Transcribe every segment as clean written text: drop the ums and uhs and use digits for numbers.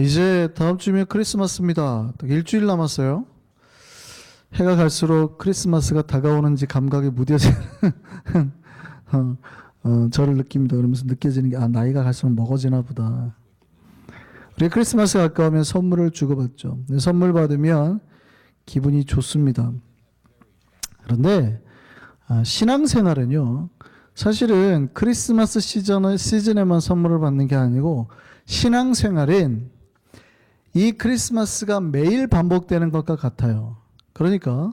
이제 다음 주면 크리스마스입니다. 딱 일주일 남았어요. 해가 갈수록 크리스마스가 다가오는지 감각이 무뎌지는 저를 느낍니다. 그러면서 느껴지는 게 나이가 갈수록 먹어지나 보다. 우리 크리스마스가 가까우면 선물을 주고받죠. 선물 받으면 기분이 좋습니다. 그런데 신앙생활은요, 사실은 크리스마스 시즌에만 선물을 받는 게 아니고 신앙생활은 이 크리스마스가 매일 반복되는 것과 같아요. 그러니까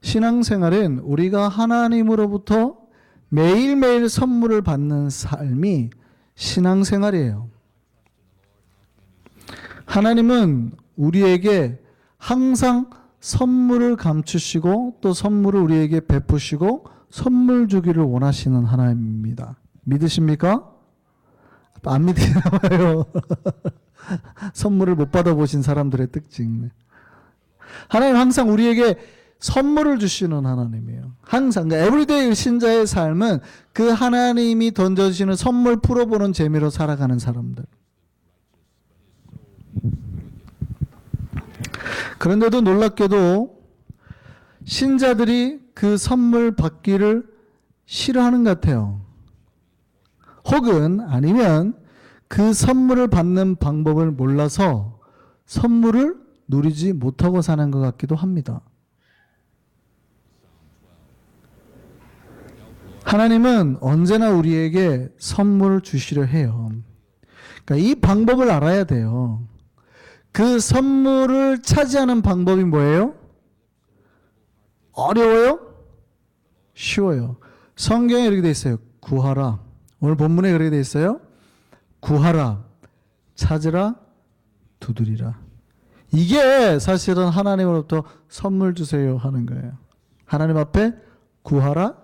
신앙생활은 우리가 하나님으로부터 매일매일 선물을 받는 삶이 신앙생활이에요. 하나님은 우리에게 항상 선물을 감추시고 또 선물을 우리에게 베푸시고 선물 주기를 원하시는 하나님입니다. 믿으십니까? 안 믿으시나 봐요. 선물을 못 받아보신 사람들의 특징. 하나님 항상 우리에게 선물을 주시는 하나님이에요. 항상 에브리데이 신자의 삶은 그 하나님이 던져주시는 선물 풀어보는 재미로 살아가는 사람들. 그런데도 놀랍게도 신자들이 그 선물 받기를 싫어하는 것 같아요. 혹은 아니면 그 선물을 받는 방법을 몰라서 선물을 누리지 못하고 사는 것 같기도 합니다. 하나님은 언제나 우리에게 선물을 주시려 해요. 그러니까 이 방법을 알아야 돼요. 그 선물을 차지하는 방법이 뭐예요? 어려워요? 쉬워요. 성경에 이렇게 돼 있어요. 구하라. 오늘 본문에 그렇게 돼 있어요. 구하라, 찾으라, 두드리라. 이게 사실은 하나님으로부터 선물 주세요 하는 거예요. 하나님 앞에 구하라,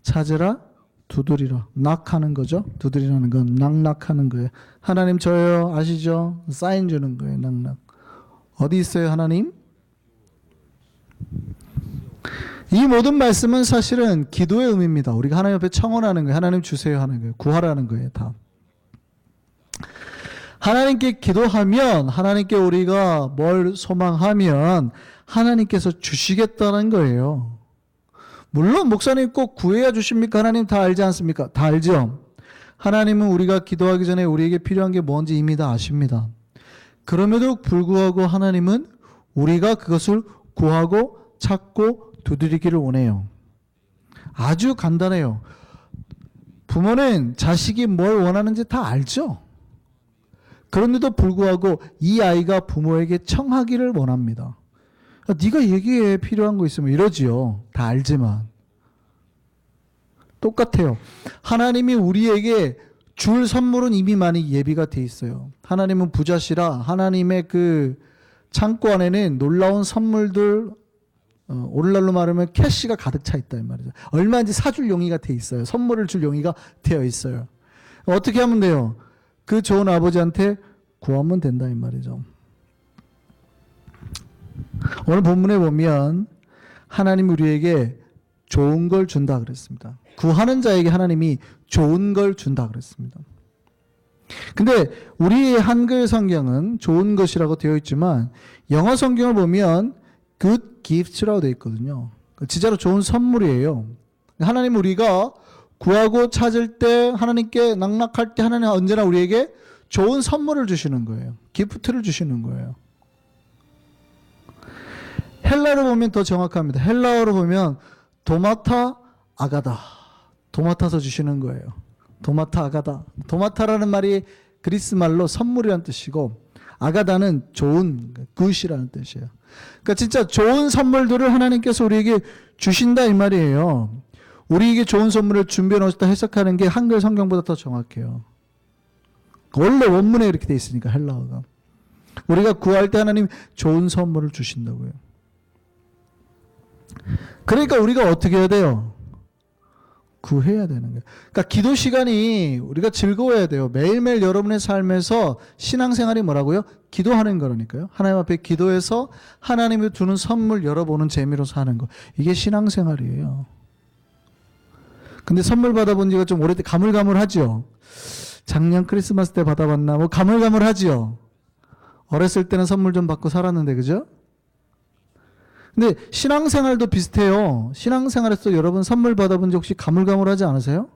찾으라, 두드리라. 낙하는 거죠. 두드리라는 건 낙낙하는 거예요. 하나님 저요 아시죠? 사인 주는 거예요. 낙낙. 어디 있어요 하나님? 이 모든 말씀은 사실은 기도의 의미입니다. 우리가 하나님 앞에 청원하는 거예요. 하나님 주세요 하는 거예요. 구하라는 거예요. 다. 하나님께 기도하면 하나님께 우리가 뭘 소망하면 하나님께서 주시겠다는 거예요. 물론 목사님 꼭 구해야 주십니까? 하나님 다 알지 않습니까? 다 알죠. 하나님은 우리가 기도하기 전에 우리에게 필요한 게 뭔지 이미 다 아십니다. 그럼에도 불구하고 하나님은 우리가 그것을 구하고 찾고 두드리기를 원해요. 아주 간단해요. 부모는 자식이 뭘 원하는지 다 알죠. 그런데도 불구하고 이 아이가 부모에게 청하기를 원합니다. 네가 얘기해 필요한 거 있으면 이러지요. 다 알지만. 똑같아요. 하나님이 우리에게 줄 선물은 이미 많이 예비가 돼 있어요. 하나님은 부자시라 하나님의 그 창고 안에는 놀라운 선물들, 오늘날로 말하면 캐시가 가득 차 있다 이 말이죠. 얼마인지 사줄 용의가 돼 있어요. 선물을 줄 용의가 되어 있어요. 어떻게 하면 돼요? 그 좋은 아버지한테 구하면 된다 이 말이죠. 오늘 본문에 보면 하나님 우리에게 좋은 걸 준다 그랬습니다. 구하는 자에게 하나님이 좋은 걸 준다 그랬습니다. 근데 우리 한글 성경은 좋은 것이라고 되어 있지만 영어 성경을 보면 good gifts라고 되어 있거든요. 진짜로 좋은 선물이에요. 하나님 우리가 구하고 찾을 때 하나님께 낙낙할 때 하나님 언제나 우리에게 좋은 선물을 주시는 거예요. 기프트를 주시는 거예요. 헬라로 보면 더 정확합니다. 헬라어로 보면 도마타 아가다. 도마타서 주시는 거예요. 도마타 아가다. 도마타라는 말이 그리스 말로 선물이라는 뜻이고 아가다는 좋은, 굿이라는 뜻이에요. 그러니까 진짜 좋은 선물들을 하나님께서 우리에게 주신다 이 말이에요. 우리에게 좋은 선물을 준비해 놓으셨다 해석하는 게 한글 성경보다 더 정확해요. 원래 원문에 이렇게 돼 있으니까 헬라어가. 우리가 구할 때 하나님 좋은 선물을 주신다고요. 그러니까 우리가 어떻게 해야 돼요? 구해야 되는 거예요. 그러니까 기도 시간이 우리가 즐거워야 돼요. 매일매일 여러분의 삶에서 신앙생활이 뭐라고요? 기도하는 거라니까요. 하나님 앞에 기도해서 하나님이 주는 선물 열어보는 재미로 사는 거. 이게 신앙생활이에요. 근데 선물 받아본 지가 좀 오래돼 가물가물하죠. 작년 크리스마스 때 받아봤나? 뭐 가물가물하죠. 어렸을 때는 선물 좀 받고 살았는데, 그죠? 근데 신앙생활도 비슷해요. 신앙생활에서 여러분 선물 받아본 적 혹시 가물가물하지 않으세요?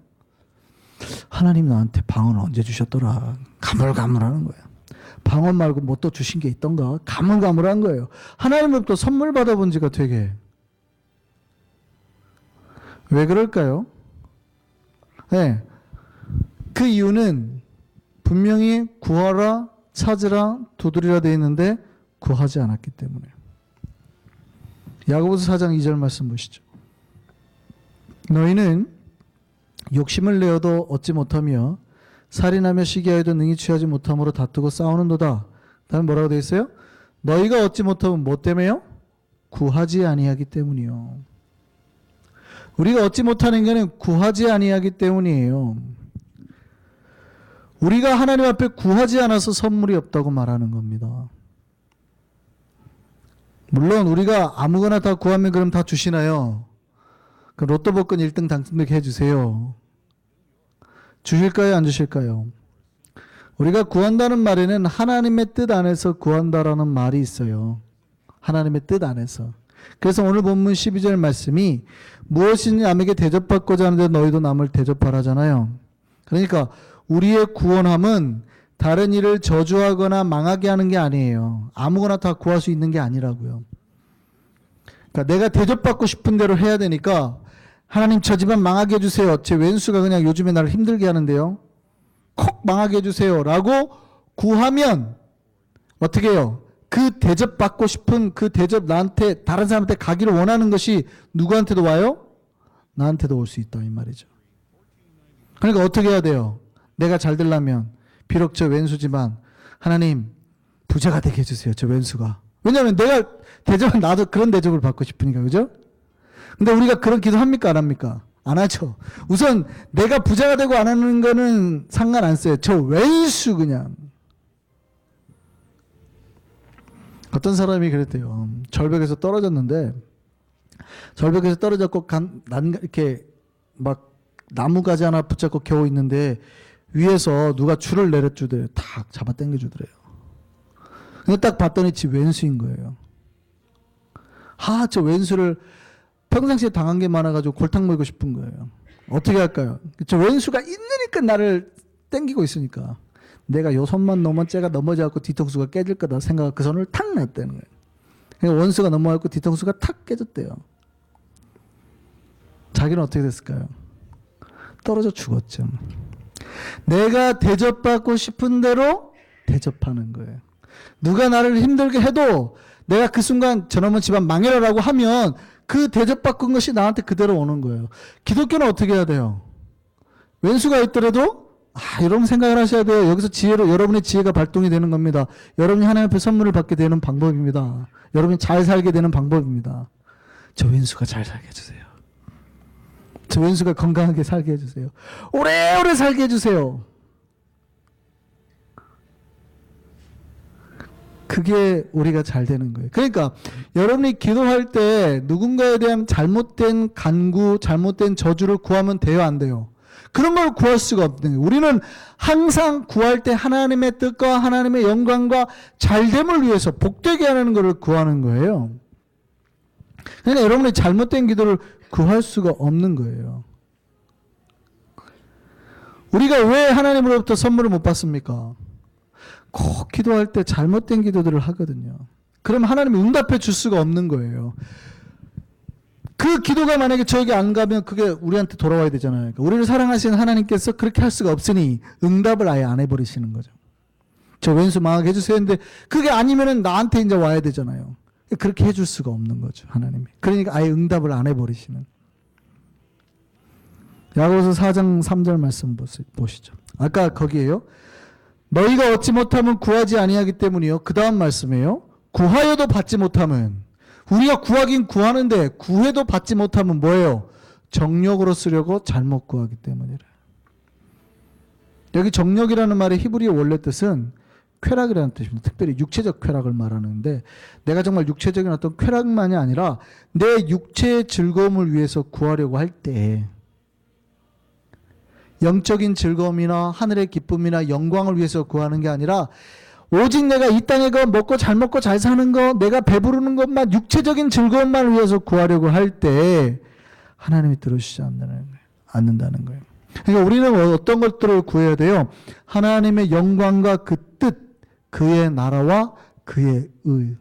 하나님 나한테 방언 언제 주셨더라. 가물가물하는 거예요. 방언 말고 뭐 또 주신 게 있던가. 가물가물한 거예요. 하나님으로부터 선물 받아본 지가 되게. 왜 그럴까요? 네. 그 이유는 분명히 구하라, 찾으라, 두드리라 되어 있는데 구하지 않았기 때문에. 야고보서 4장 2절 말씀 보시죠. 너희는 욕심을 내어도 얻지 못하며 살인하며 시기하여도 능히 취하지 못함으로 다투고 싸우는도다. 다음 뭐라고 되어 있어요? 너희가 얻지 못하면 뭐 때문에요? 구하지 아니하기 때문이요. 우리가 얻지 못하는 것은 구하지 아니하기 때문이에요. 우리가 하나님 앞에 구하지 않아서 선물이 없다고 말하는 겁니다. 물론 우리가 아무거나 다 구하면 그럼 다 주시나요? 그 로또 복권 1등 당첨되게 해주세요. 주실까요? 안 주실까요? 우리가 구한다는 말에는 하나님의 뜻 안에서 구한다라는 말이 있어요. 하나님의 뜻 안에서. 그래서 오늘 본문 12절 말씀이 무엇이든지 남에게 대접받고자 하는데 너희도 남을 대접하라잖아요. 그러니까 우리의 구원함은 다른 일을 저주하거나 망하게 하는 게 아니에요. 아무거나 다 구할 수 있는 게 아니라고요. 그러니까 내가 대접받고 싶은 대로 해야 되니까 하나님 저 집안 망하게 해주세요. 제 왼수가 그냥 요즘에 나를 힘들게 하는데요. 콕 망하게 해주세요. 라고 구하면 어떻게 해요? 그 대접받고 싶은 그 대접 나한테 다른 사람한테 가기를 원하는 것이 누구한테도 와요? 나한테도 올 수 있다 이 말이죠. 그러니까 어떻게 해야 돼요? 내가 잘 되려면 비록 저 왼수지만 하나님 부자가 되게 해주세요. 저 왼수가. 왜냐하면 내가 대접은 나도 그런 대접을 받고 싶으니까. 그죠? 근데 우리가 그런 기도 합니까? 안 합니까? 안 하죠. 우선 내가 부자가 되고 안 하는 거는 상관 안 써요. 저 왼수 그냥. 어떤 사람이 그랬대요. 절벽에서 떨어졌는데 절벽에서 떨어졌고 이렇게 막 나무가지 하나 붙잡고 겨우 있는데 위에서 누가 줄을 내려주더래요. 탁 잡아 당겨주더래요. 근데 딱 봤더니 지 왼수인 거예요. 저 왼수를 평상시에 당한 게 많아가지고 골탕 먹이고 싶은 거예요. 어떻게 할까요? 저 왼수가 있으니까 나를 당기고 있으니까 내가 요 손만 넘으면 쟤가 넘어져갖고 뒤통수가 깨질 거다 생각하고 그 손을 탁 냈다는 거예요. 그러니까 원수가 넘어가고 뒤통수가 탁 깨졌대요. 자기는 어떻게 됐을까요? 떨어져 죽었죠. 내가 대접받고 싶은 대로 대접하는 거예요. 누가 나를 힘들게 해도 내가 그 순간 저놈은 집안 망해라라고 하면 그 대접받은 것이 나한테 그대로 오는 거예요. 기독교는 어떻게 해야 돼요? 왼수가 있더라도 여러분 생각을 하셔야 돼요. 여기서 지혜로 여러분의 지혜가 발동이 되는 겁니다. 여러분이 하나님 앞에 선물을 받게 되는 방법입니다. 여러분이 잘 살게 되는 방법입니다. 저 왼수가 잘 살게 해주세요. 저 왼수가 건강하게 살게 해주세요. 오래오래 살게 해주세요. 그게 우리가 잘 되는 거예요. 그러니까 여러분이 기도할 때 누군가에 대한 잘못된 간구, 잘못된 저주를 구하면 돼요, 안 돼요? 그런 걸 구할 수가 없는 거예요. 우리는 항상 구할 때 하나님의 뜻과 하나님의 영광과 잘됨을 위해서 복되게 하는 것을 구하는 거예요. 그러니까 여러분이 잘못된 기도를 구할 수가 없는 거예요. 우리가 왜 하나님으로부터 선물을 못 받습니까? 꼭 기도할 때 잘못된 기도들을 하거든요. 그럼 하나님이 응답해 줄 수가 없는 거예요. 그 기도가 만약에 저에게 안 가면 그게 우리한테 돌아와야 되잖아요. 그러니까 우리를 사랑하시는 하나님께서 그렇게 할 수가 없으니 응답을 아예 안 해버리시는 거죠. 저 왼수 망하게 해주세요 했는데 그게 아니면은 나한테 이제 와야 되잖아요. 그렇게 해줄 수가 없는 거죠, 하나님이. 그러니까 아예 응답을 안 해버리시는. 야고보서 4장 3절 말씀 보시죠. 아까 거기에요. 너희가 얻지 못하면 구하지 아니하기 때문이요. 그 다음 말씀이에요. 구하여도 받지 못하면. 우리가 구하긴 구하는데 구해도 받지 못하면 뭐예요? 정욕으로 쓰려고 잘못 구하기 때문이래. 여기 정욕이라는 말의 히브리어 원래 뜻은 쾌락이라는 뜻입니다. 특별히 육체적 쾌락을 말하는데 내가 정말 육체적인 어떤 쾌락만이 아니라 내 육체의 즐거움을 위해서 구하려고 할 때 영적인 즐거움이나 하늘의 기쁨이나 영광을 위해서 구하는 게 아니라 오직 내가 이 땅에 거 먹고 잘 먹고 잘 사는 거, 내가 배부르는 것만, 육체적인 즐거움만 위해서 구하려고 할 때 하나님이 들어주시지 않는다는 거예요. 그러니까 우리는 어떤 것들을 구해야 돼요? 하나님의 영광과 그 뜻, 그의 나라와 그의 의.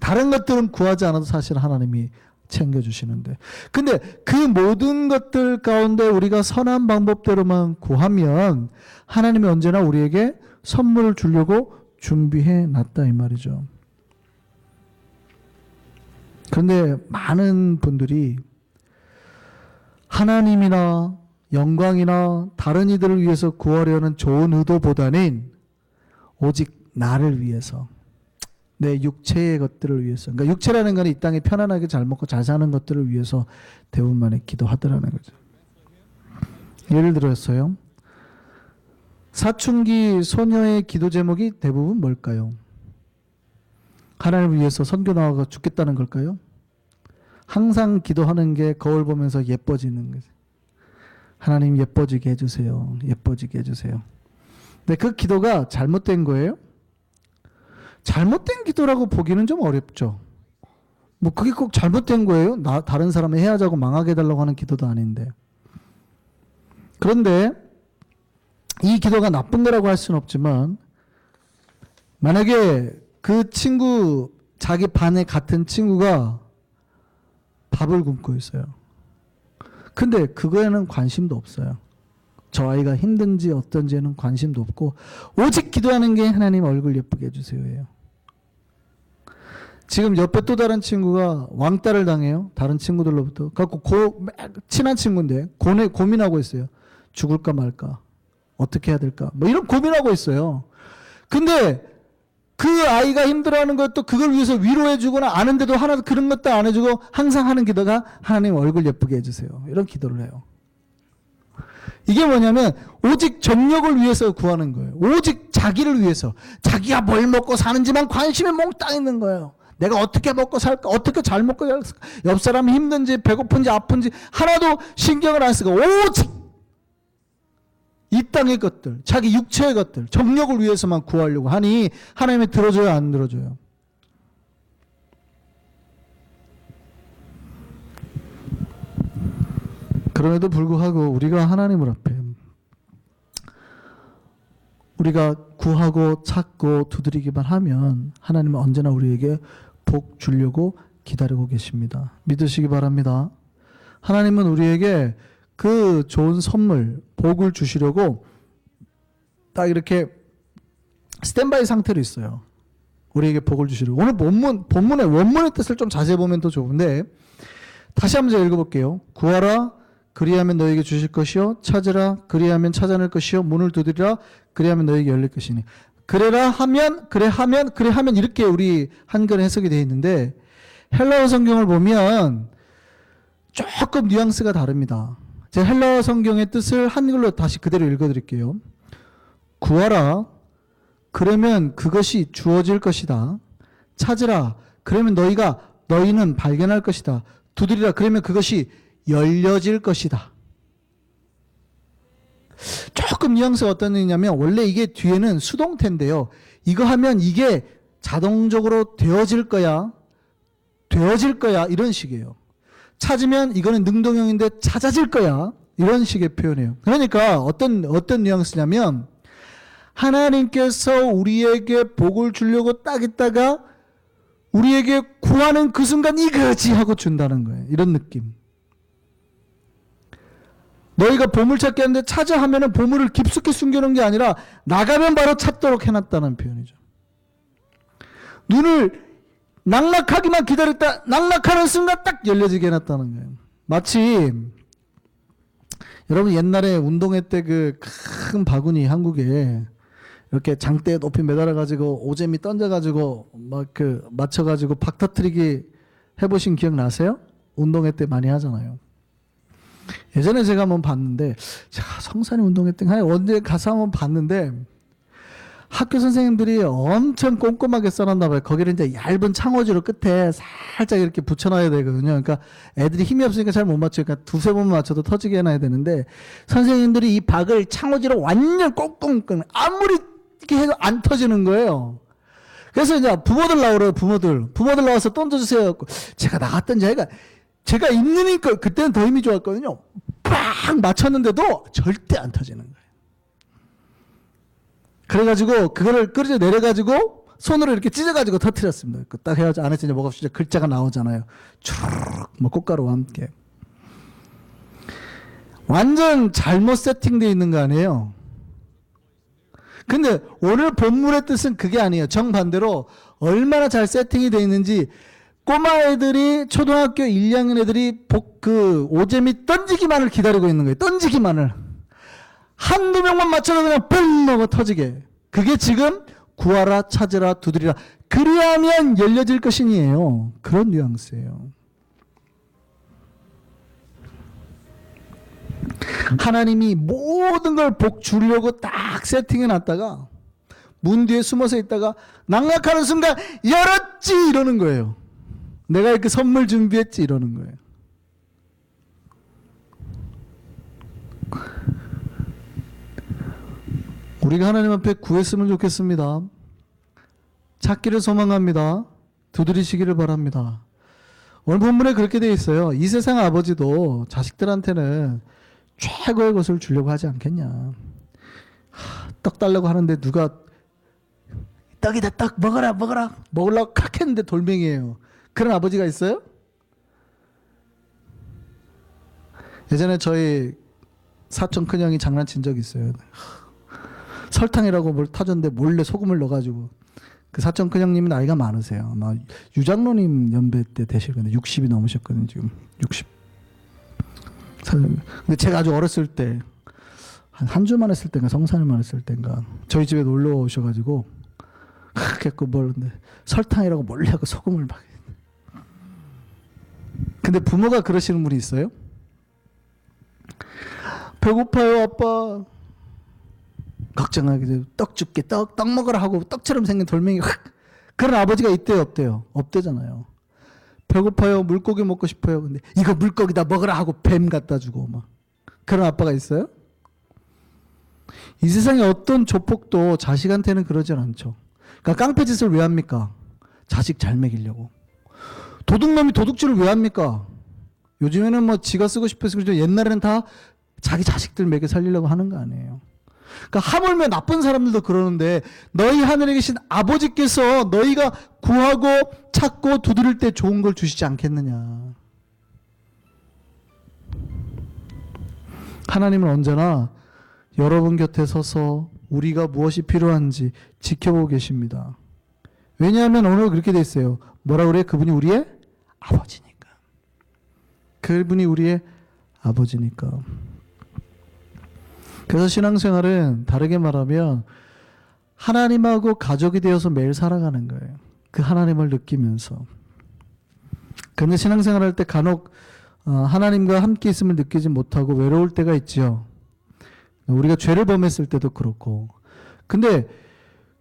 다른 것들은 구하지 않아도 사실 하나님이 챙겨주시는데, 근데 그 모든 것들 가운데 우리가 선한 방법대로만 구하면 하나님이 언제나 우리에게 선물을 주려고 준비해 놨다 이 말이죠. 그런데 많은 분들이 하나님이나 영광이나 다른 이들을 위해서 구하려는 좋은 의도보다는 오직 나를 위해서, 내 육체의 것들을 위해서, 그러니까 육체라는 건 이 땅에 편안하게 잘 먹고 잘 사는 것들을 위해서 대부분 많이 기도하더라는 거죠. 예를 들었어요. 사춘기 소녀의 기도 제목이 대부분 뭘까요? 하나님을 위해서 선교 나와서 죽겠다는 걸까요? 항상 기도하는 게 거울 보면서 예뻐지는 거죠. 하나님 예뻐지게 해주세요. 예뻐지게 해주세요. 근데 그 기도가 잘못된 거예요? 잘못된 기도라고 보기는 좀 어렵죠. 뭐 그게 꼭 잘못된 거예요? 다른 사람을 해하자고 망하게 해달라고 하는 기도도 아닌데. 그런데 이 기도가 나쁜 거라고 할 수는 없지만, 만약에 그 친구, 자기 반에 같은 친구가 밥을 굶고 있어요. 근데 그거에는 관심도 없어요. 저 아이가 힘든지 어떤지에는 관심도 없고 오직 기도하는 게 하나님 얼굴 예쁘게 해주세요예요. 지금 옆에 또 다른 친구가 왕따를 당해요. 다른 친구들로부터. 갖고 친한 친구인데 고민하고 있어요. 죽을까 말까, 어떻게 해야 될까, 뭐 이런 고민하고 있어요. 근데 그 아이가 힘들어하는 것도 그걸 위해서 위로해주거나 아는데도 하나도 그런 것도 안 해주고 항상 하는 기도가 하나님 얼굴 예쁘게 해주세요. 이런 기도를 해요. 이게 뭐냐면 오직 정력을 위해서 구하는 거예요. 오직 자기를 위해서, 자기가 뭘 먹고 사는지만 관심이 몽땅 있는 거예요. 내가 어떻게 먹고 살까, 어떻게 잘 먹고 살까, 옆 사람이 힘든지 배고픈지 아픈지 하나도 신경을 안 쓰고 오직 이 땅의 것들, 자기 육체의 것들, 정력을 위해서만 구하려고 하니 하나님이 들어줘요, 안 들어줘요? 그럼에도 불구하고 우리가 하나님을 앞에 우리가 구하고 찾고 두드리기만 하면 하나님은 언제나 우리에게 복 주려고 기다리고 계십니다. 믿으시기 바랍니다. 하나님은 우리에게 그 좋은 선물, 복을 주시려고 딱 이렇게 스탠바이 상태로 있어요. 우리에게 복을 주시려고. 오늘 본문의 원문의 뜻을 좀 자세히 보면 더 좋은데, 다시 한번 제가 읽어볼게요. 구하라, 그리하면 너에게 주실 것이요, 찾으라, 그리하면 찾아낼 것이요, 문을 두드리라, 그리하면 너에게 열릴 것이니. 그래라 하면, 그래 하면 이렇게 우리 한글에 해석이 되어 있는데, 헬라어 성경을 보면 조금 뉘앙스가 다릅니다. 제가 헬라어 성경의 뜻을 한글로 다시 그대로 읽어드릴게요. 구하라, 그러면 그것이 주어질 것이다. 찾으라, 그러면 너희는 발견할 것이다. 두드리라, 그러면 그것이 열려질 것이다. 조금 뉘앙스가 어떤 의미냐면, 원래 이게 뒤에는 수동태인데요. 이거 하면 이게 자동적으로 되어질 거야, 이런 식이에요. 찾으면 이거는 능동형인데 찾아질 거야, 이런 식의 표현이에요. 그러니까 어떤 뉘앙스냐면, 하나님께서 우리에게 복을 주려고 딱 있다가 우리에게 구하는 그 순간 이거지 하고 준다는 거예요. 이런 느낌. 너희가 보물찾기 하는데 찾아 하면은 보물을 깊숙이 숨겨놓은 게 아니라 나가면 바로 찾도록 해놨다는 표현이죠. 눈을 낙낙하기만 기다렸다, 낙낙하는 순간 딱 열려지게 해놨다는 거예요. 마치 여러분 옛날에 운동회 때 그 큰 바구니 한국에 이렇게 장대에 높이 매달아가지고 오재미 던져가지고 막 그 맞춰가지고 박 터트리기 해보신 기억 나세요? 운동회 때 많이 하잖아요. 예전에 제가 한번 봤는데, 제가 성산이 운동회 때 언제 가서 한번 봤는데, 학교 선생님들이 엄청 꼼꼼하게 써놨나 봐요. 거기를 이제 얇은 창호지로 끝에 살짝 이렇게 붙여놔야 되거든요. 그러니까 애들이 힘이 없으니까 잘 못 맞추니까 두세 번 맞춰도 터지게 해놔야 되는데, 선생님들이 이 박을 창호지로 완전 꽁꽁, 아무리 이렇게 해도 안 터지는 거예요. 그래서 이제 부모들 나오래요. 부모들 나와서 던져주세요. 제가 나갔던 제가 있느니까 그때는 더 힘이 좋았거든요. 빡 맞췄는데도 절대 안 터지는 거예요. 그래가지고 그거를 끌어 내려가지고 손으로 이렇게 찢어가지고 터뜨렸습니다. 딱 해가지고 안에서 이제 뭐가 글자가 나오잖아요. 추르륵 뭐 꽃가루와 함께. 완전 잘못 세팅되어 있는 거 아니에요. 근데 오늘 본문의 뜻은 그게 아니에요. 정반대로 얼마나 잘 세팅이 되어 있는지 꼬마 애들이 초등학교 1, 2학년 애들이 오재미 던지기만을 기다리고 있는 거예요. 던지기만을. 한두 명만 맞춰도 그냥 뻥 하고 터지게. 그게 지금 구하라 찾으라 두드리라. 그리하면 열려질 것이니에요. 그런 뉘앙스예요. 하나님이 모든 걸 복 주려고 딱 세팅해 놨다가 문 뒤에 숨어서 있다가 낙락하는 순간 열었지 이러는 거예요. 내가 이렇게 선물 준비했지 이러는 거예요. 우리가 하나님 앞에 구했으면 좋겠습니다. 찾기를 소망합니다. 두드리시기를 바랍니다. 오늘 본문에 그렇게 되어 있어요. 이 세상 아버지도 자식들한테는 최고의 것을 주려고 하지 않겠냐. 떡 달라고 하는데 누가 떡이다 떡 먹어라 먹으려고 칵 했는데 돌멩이에요. 그런 아버지가 있어요? 예전에 저희 사촌 큰형이 장난친 적이 있어요. 설탕이라고 뭘 타줬는데 몰래 소금을 넣어가지고. 그 사촌 큰형님이 나이가 많으세요. 아마 유장로님 연배 때 되실 건데 60이 넘으셨거든요. 지금 60. 근데 제가 아주 어렸을 때 한 주만 했을 때인가 성산일만 했을 때인가 저희 집에 놀러 오셔가지고 그렇게 근데 설탕이라고 몰래 하고 소금을 막. 근데 부모가 그러시는 분이 있어요. 배고파요 아빠. 걱정하게 떡 줄게 떡 먹으라 하고 떡처럼 생긴 돌멩이 그런 아버지가 있대요 없대요? 없대잖아요. 배고파요 물고기 먹고 싶어요. 근데 이거 물고기다 먹으라 하고 뱀 갖다 주고 막 그런 아빠가 있어요? 이 세상에 어떤 조폭도 자식한테는 그러질 않죠. 그러니까 깡패짓을 왜 합니까? 자식 잘 먹이려고. 도둑놈이 도둑질을 왜 합니까? 요즘에는 뭐 지가 쓰고 싶어서 그러죠. 옛날에는 다 자기 자식들 먹여 살리려고 하는 거 아니에요. 그러니까 하물며 나쁜 사람들도 그러는데 너희 하늘에 계신 아버지께서 너희가 구하고 찾고 두드릴 때 좋은 걸 주시지 않겠느냐. 하나님은 언제나 여러분 곁에 서서 우리가 무엇이 필요한지 지켜보고 계십니다. 왜냐하면 오늘 그렇게 돼 있어요. 뭐라 그래? 그분이 우리의 아버지니까. 그분이 우리의 아버지니까. 그래서 신앙생활은 다르게 말하면 하나님하고 가족이 되어서 매일 살아가는 거예요. 그 하나님을 느끼면서. 그런데 신앙생활할 때 간혹 하나님과 함께 있음을 느끼지 못하고 외로울 때가 있죠. 우리가 죄를 범했을 때도 그렇고. 근데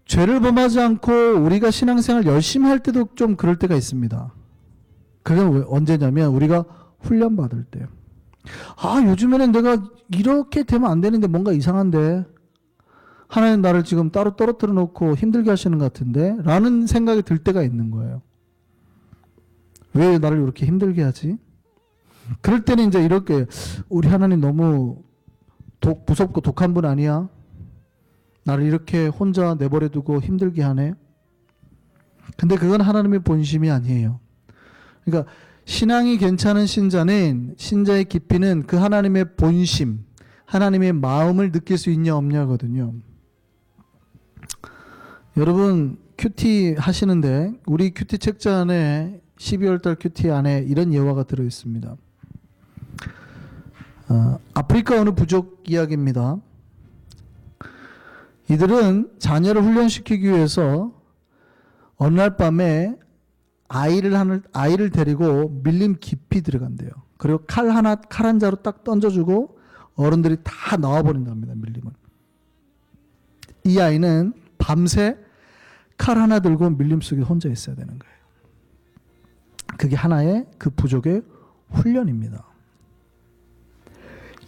죄를 범하지 않고 우리가 신앙생활 열심히 할 때도 좀 그럴 때가 있습니다. 그게 언제냐면 우리가 훈련받을 때. 요즘에는 내가 이렇게 되면 안 되는데 뭔가 이상한데 하나님 나를 지금 따로 떨어뜨려 놓고 힘들게 하시는 것 같은데 라는 생각이 들 때가 있는 거예요. 왜 나를 이렇게 힘들게 하지? 그럴 때는 이제 이렇게 우리 하나님 너무 무섭고 독한 분 아니야? 나를 이렇게 혼자 내버려 두고 힘들게 하네? 근데 그건 하나님의 본심이 아니에요. 그러니까 신앙이 괜찮은 신자는 신자의 깊이는 그 하나님의 본심, 하나님의 마음을 느낄 수 있냐 없냐거든요. 여러분 큐티 하시는데 우리 큐티 책자 안에 12월달 큐티 안에 이런 예화가 들어있습니다. 아프리카 어느 부족 이야기입니다. 이들은 자녀를 훈련시키기 위해서 어느 날 밤에 아이를 데리고 밀림 깊이 들어간대요. 그리고 칼 한 자루 딱 던져주고 어른들이 다 나와버린답니다. 밀림을. 이 아이는 밤새 칼 하나 들고 밀림 속에 혼자 있어야 되는 거예요. 그게 하나의 그 부족의 훈련입니다.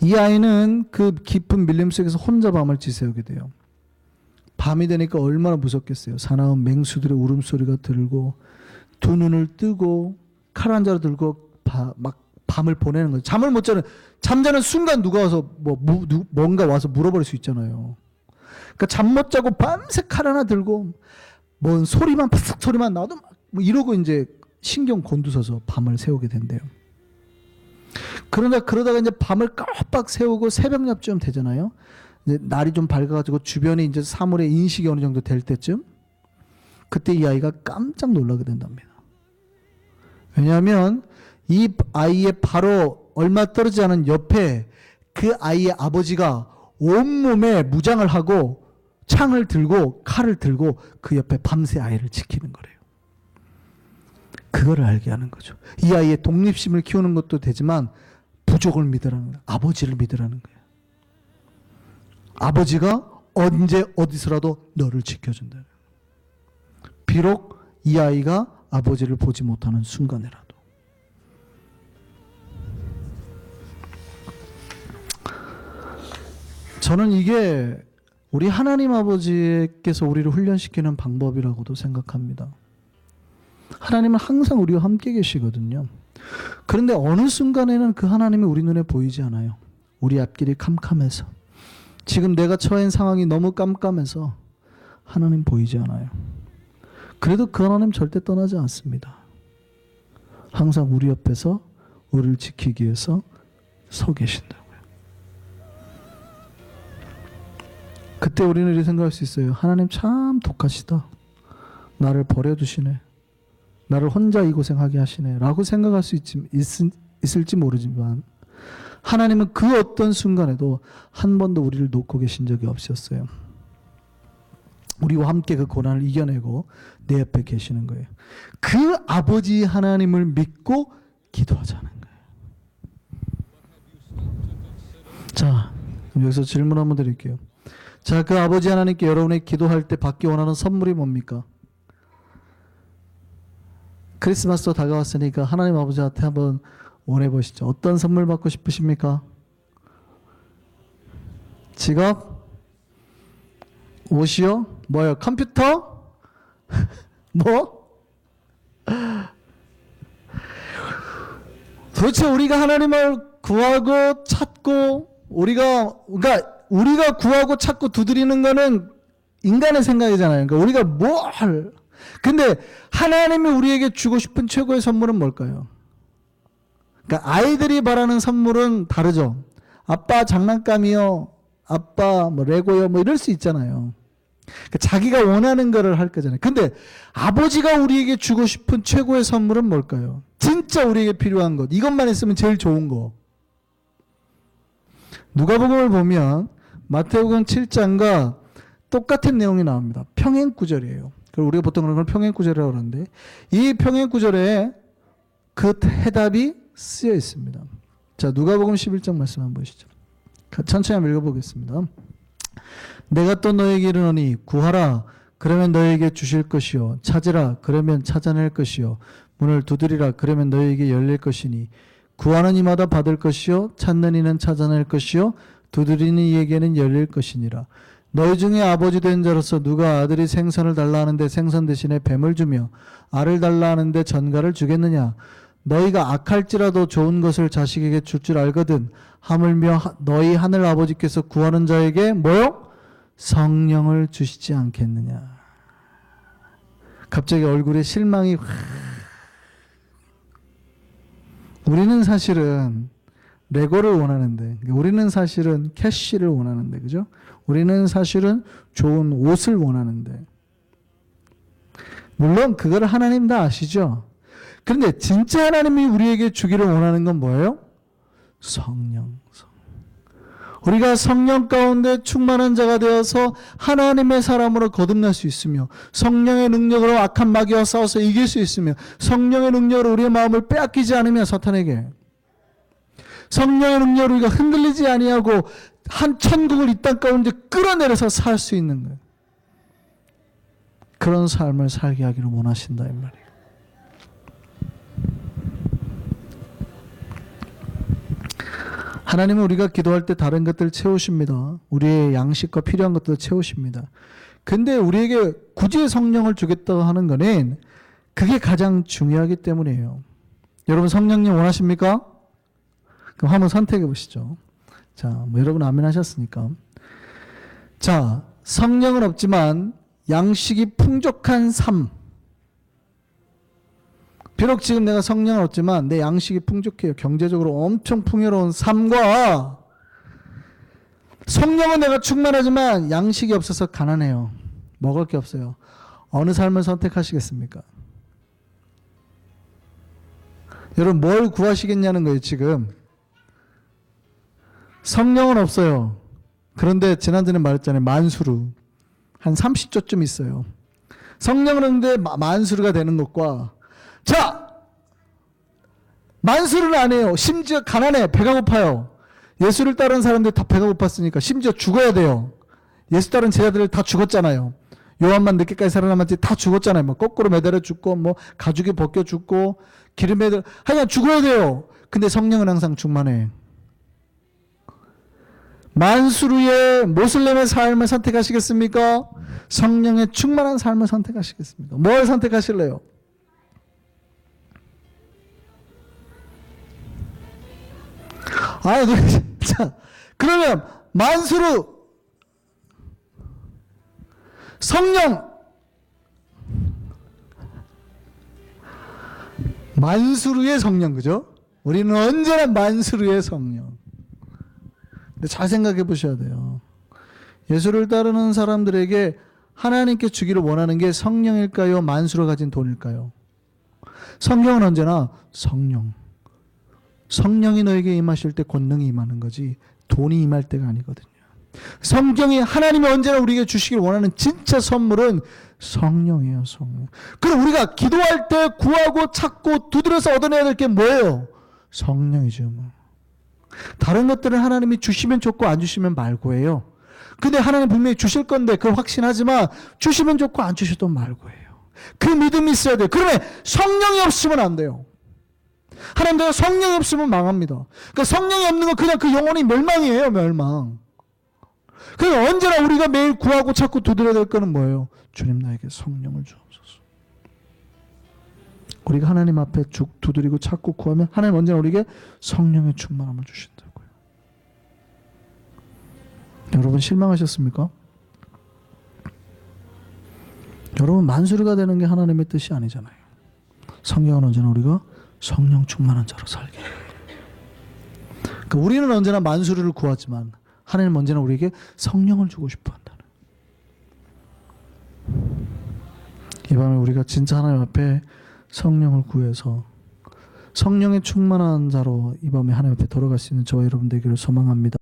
이 아이는 그 깊은 밀림 속에서 혼자 밤을 지새우게 돼요. 밤이 되니까 얼마나 무섭겠어요. 사나운 맹수들의 울음소리가 들고 두 눈을 뜨고 칼 한 자루 들고 막 밤을 보내는 거죠. 잠을 못 자는, 잠자는 순간 누가 와서 뭔가 와서 물어버릴 수 있잖아요. 그러니까 잠 못 자고 밤새 칼 하나 들고 뭔 소리만 푸석 소리만 나도 뭐 이러고 이제 신경 곤두서서 밤을 새우게 된대요. 그러다가 이제 밤을 깜빡 새우고 새벽 납쯤 되잖아요. 이제 날이 좀 밝아가지고 주변에 이제 사물의 인식이 어느 정도 될 때쯤, 그때 이 아이가 깜짝 놀라게 된답니다. 왜냐하면 이 아이의 바로 얼마 떨어지지 않은 옆에 그 아이의 아버지가 온몸에 무장을 하고 창을 들고 칼을 들고 그 옆에 밤새 아이를 지키는 거래요. 그거를 알게 하는 거죠. 이 아이의 독립심을 키우는 것도 되지만 부족을 믿으라는 거예요. 아버지를 믿으라는 거예요. 아버지가 언제 어디서라도 너를 지켜준다. 비록 이 아이가 아버지를 보지 못하는 순간에라도. 저는 이게 우리 하나님 아버지께서 우리를 훈련시키는 방법이라고도 생각합니다. 하나님은 항상 우리와 함께 계시거든요. 그런데 어느 순간에는 그 하나님이 우리 눈에 보이지 않아요. 우리 앞길이 캄캄해서, 지금 내가 처한 상황이 너무 깜깜해서 하나님 보이지 않아요. 그래도 그 하나님 절대 떠나지 않습니다. 항상 우리 옆에서 우리를 지키기 위해서 서 계신다고요. 그때 우리는 이렇게 생각할 수 있어요. 하나님 참 독하시다. 나를 버려두시네. 나를 혼자 이 고생하게 하시네 라고 생각할 수 있을지 모르지만, 하나님은 그 어떤 순간에도 한 번도 우리를 놓고 계신 적이 없었어요. 우리와 함께 그 고난을 이겨내고 내 옆에 계시는 거예요. 그 아버지 하나님을 믿고 기도하자는 거예요. 자, 그럼 여기서 질문 한번 드릴게요. 자, 그 아버지 하나님께 여러분이 기도할 때 받기 원하는 선물이 뭡니까? 크리스마스도 다가왔으니까 하나님 아버지한테 한번 원해보시죠. 어떤 선물 받고 싶으십니까? 직업? 옷이요? 뭐요? 컴퓨터? 뭐? 도대체 우리가 하나님을 구하고 찾고 그러니까 우리가 구하고 찾고 두드리는 거는 인간의 생각이잖아요. 그러니까 우리가 근데 하나님이 우리에게 주고 싶은 최고의 선물은 뭘까요? 그러니까 아이들이 바라는 선물은 다르죠. 아빠 장난감이요, 아빠 뭐 레고요, 뭐 이럴 수 있잖아요. 그러니까 자기가 원하는 거를 할 거잖아요. 근데 아버지가 우리에게 주고 싶은 최고의 선물은 뭘까요? 진짜 우리에게 필요한 것, 이것만 있으면 제일 좋은 거. 누가복음을 보면 마태복음 7장과 똑같은 내용이 나옵니다. 평행구절이에요. 우리가 보통 그런 걸 평행구절이라고 하는데, 이 평행구절에 그 해답이 쓰여 있습니다. 자, 누가복음 11장 말씀 한번 보시죠. 천천히 한번 읽어보겠습니다. 내가 또 너에게 이르노니 구하라 그러면 너에게 주실 것이요, 찾으라 그러면 찾아낼 것이요, 문을 두드리라 그러면 너에게 열릴 것이니 구하는 이마다 받을 것이요, 찾는 이는 찾아낼 것이요, 두드리는 이에게는 열릴 것이니라. 너희 중에 아버지 된 자로서 누가 아들이 생선을 달라 하는데 생선 대신에 뱀을 주며 알을 달라 하는데 전갈을 주겠느냐? 너희가 악할지라도 좋은 것을 자식에게 줄 줄 알거든 하물며 너희 하늘 아버지께서 구하는 자에게 뭐요? 성령을 주시지 않겠느냐? 갑자기 얼굴에 실망이 우리는 사실은 레고를 원하는데, 우리는 사실은 캐시를 원하는데, 그죠? 우리는 사실은 좋은 옷을 원하는데, 물론 그걸 하나님 다 아시죠? 그런데 진짜 하나님이 우리에게 주기를 원하는 건 뭐예요? 성령. 우리가 성령 가운데 충만한 자가 되어서 하나님의 사람으로 거듭날 수 있으며, 성령의 능력으로 악한 마귀와 싸워서 이길 수 있으며, 성령의 능력으로 우리의 마음을 빼앗기지 않으며 사탄에게, 성령의 능력으로 우리가 흔들리지 아니하고 한 천국을 이 땅 가운데 끌어내려서 살 수 있는 거예요. 그런 삶을 살게 하기를 원하신다 이 말이에요. 하나님은 우리가 기도할 때 다른 것들을 채우십니다. 우리의 양식과 필요한 것들을 채우십니다. 근데 우리에게 굳이 성령을 주겠다고 하는 거는 그게 가장 중요하기 때문이에요. 여러분 성령님 원하십니까? 그럼 한번 선택해 보시죠. 자, 뭐 여러분 아멘 하셨으니까. 자, 성령은 없지만 양식이 풍족한 삶. 비록 지금 내가 성령은 없지만 내 양식이 풍족해요. 경제적으로 엄청 풍요로운 삶과 성령은 내가 충만하지만 양식이 없어서 가난해요. 먹을 게 없어요. 어느 삶을 선택하시겠습니까? 여러분 뭘 구하시겠냐는 거예요. 지금 성령은 없어요. 그런데 지난번에 말했잖아요. 만수르 한 30조쯤 있어요. 성령은 없는데 만수르가 되는 것과 자 만수르는 안 해요. 심지어 가난해. 배가 고파요. 예수를 따르는 사람들 다 배가 고팠으니까 심지어 죽어야 돼요. 예수 따르는 제자들 다 죽었잖아요. 요한만 늦게까지 살아남았지 다 죽었잖아요. 뭐 거꾸로 매달려 죽고 뭐 가죽이 벗겨 죽고 기름에 하여간 죽어야 돼요. 근데 성령은 항상 충만해. 만수르의 모슬렘의 삶을 선택하시겠습니까? 성령의 충만한 삶을 선택하시겠습니까? 뭘 선택하실래요? 자, 그러면 만수르 성령 만수르의 성령 그죠? 우리는 언제나 만수르의 성령. 근데 잘 생각해 보셔야 돼요. 예수를 따르는 사람들에게 하나님께 주기를 원하는 게 성령일까요? 만수르 가진 돈일까요? 성경은 언제나 성령. 성령이 너에게 임하실 때 권능이 임하는 거지 돈이 임할 때가 아니거든요. 성경이 하나님이 언제나 우리에게 주시길 원하는 진짜 선물은 성령이에요. 성령. 그럼 우리가 기도할 때 구하고 찾고 두드려서 얻어내야 될 게 뭐예요? 성령이죠. 다른 것들은 하나님이 주시면 좋고 안 주시면 말고예요. 근데 하나님 분명히 주실 건데 그걸 확신하지만 주시면 좋고 안 주셔도 말고예요. 그 믿음이 있어야 돼요. 그러면 성령이 없으면 안 돼요. 하나님도 성령이 없으면 망합니다. 그러니까 성령이 없는 건 그냥 그 영혼이 멸망이에요. 멸망. 그러니까 언제나 우리가 매일 구하고 찾고 두드려야 될 거는 뭐예요? 주님 나에게 성령을 주옵소서. 우리가 하나님 앞에 두드리고 찾고 구하면 하나님 언제나 우리에게 성령의 충만함을 주신다고요. 여러분 실망하셨습니까? 여러분 만수르가 되는 게 하나님의 뜻이 아니잖아요. 성경은 언제나 우리가 성령 충만한 자로 살게 해요. 그러니까 우리는 언제나 만수르를 구하지만 하나님은 언제나 우리에게 성령을 주고 싶어 한다는. 이 밤에 우리가 진짜 하나님 앞에 성령을 구해서 성령의 충만한 자로 이 밤에 하나님 앞에 돌아갈 수 있는 저와 여러분 되기를 소망합니다.